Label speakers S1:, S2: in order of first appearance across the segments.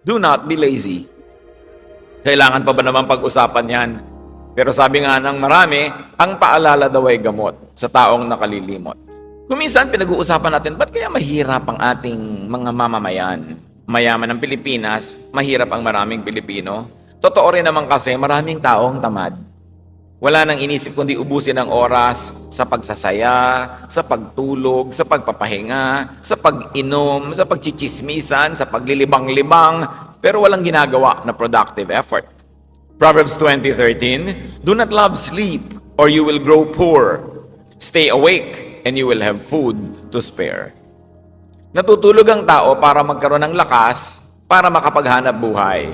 S1: Do not be lazy. Kailangan pa ba naman pag-usapan yan? Pero sabi nga ng marami, ang paalala daw ay gamot sa taong nakalilimot. Kuminsan pinag-uusapan natin, ba't kaya mahirap ang ating mga mamamayan? Mayaman ng Pilipinas, mahirap ang maraming Pilipino. Totoo rin naman kasi maraming taong tamad. Wala nang inisip kundi ubusin ang oras sa pagsasaya, sa pagtulog, sa pagpapahinga, sa pag-inom, sa pagchichismisan, sa paglilibang-libang, pero walang ginagawa na productive effort. Proverbs 20:13, do not love sleep or you will grow poor. Stay awake and you will have food to spare. Natutulog ang tao para magkaroon ng lakas para makapaghanap buhay.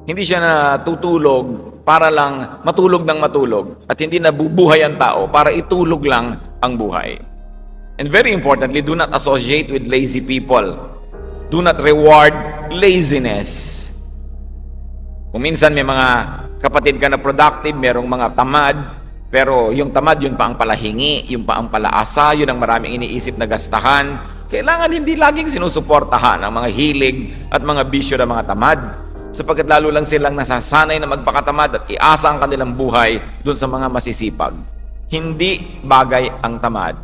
S1: Hindi siya natutulog para lang matulog ng matulog at hindi nabubuhay ang tao para itulog lang ang buhay. And very importantly, do not associate with lazy people. Do not reward laziness. Kung minsan may mga kapatid ka na productive, merong mga tamad, pero yung tamad, yun pa ang palahingi, yun pa ang palaasa, yun ang maraming iniisip na gastahan. Kailangan hindi laging sinusuportahan ang mga hilig at mga bisyo ng mga tamad, sapagkat lalo lang silang nasasanay na magpakatamad at iasa ang kanilang buhay dun sa mga masisipag. Hindi bagay ang tamad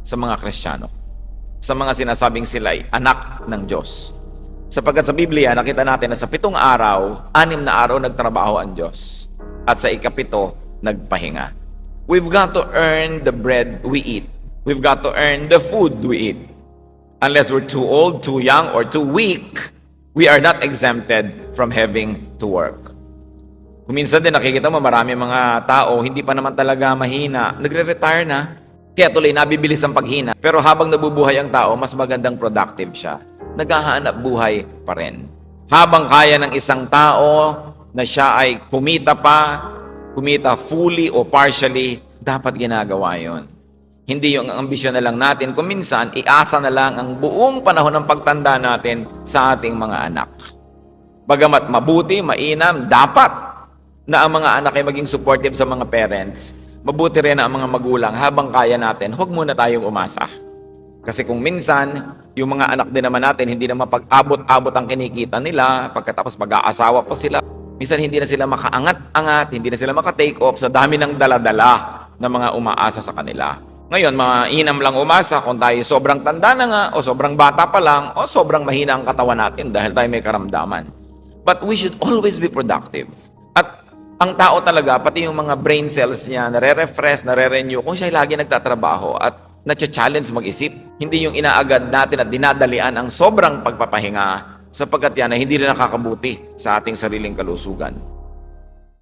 S1: sa mga Kristiyano, sa mga sinasabing sila'y anak ng Diyos. Sapagkat sa Biblia, nakita natin na sa 7 araw, 6 na araw nagtrabaho ang Diyos. At sa ika-7, nagpahinga. We've got to earn the bread we eat. We've got to earn the food we eat. Unless we're too old, too young, or too weak, we are not exempted from having to work. Kung minsan din nakikita mo, marami mga tao, hindi pa naman talaga mahina, nagre-retire na. Kaya tuloy nabibilis ang paghina. Pero habang nabubuhay ang tao, mas magandang productive siya. Naghahanap buhay pa rin. Habang kaya ng isang tao na siya ay kumita fully o partially, dapat ginagawa yon. Hindi yung ambisyon na lang natin. Kung minsan, iasa na lang ang buong panahon ng pagtanda natin sa ating mga anak. Bagamat mabuti, mainam, dapat na ang mga anak ay maging supportive sa mga parents. Mabuti rin na ang mga magulang, habang kaya natin, huwag muna tayong umasa. Kasi kung minsan, yung mga anak din naman natin, hindi na mapag-abot-abot ang kinikita nila, pagkatapos mag-aasawa pa sila, minsan hindi na sila makaangat-angat, hindi na sila maka-take off sa dami ng dala-dala na mga umaasa sa kanila. Ngayon, mainam lang umasa kung tayo sobrang tanda na nga, o sobrang bata pa lang, o sobrang mahina ang katawan natin dahil tayo may karamdaman. But we should always be productive. At ang tao talaga, pati yung mga brain cells niya, nare-refresh, nare-renew, kung siya lagi nagtatrabaho at na-challenge mag-isip. Hindi yung inaagad natin at dinadalian ang sobrang pagpapahinga sapagkat yan ay hindi rin nakakabuti sa ating sariling kalusugan.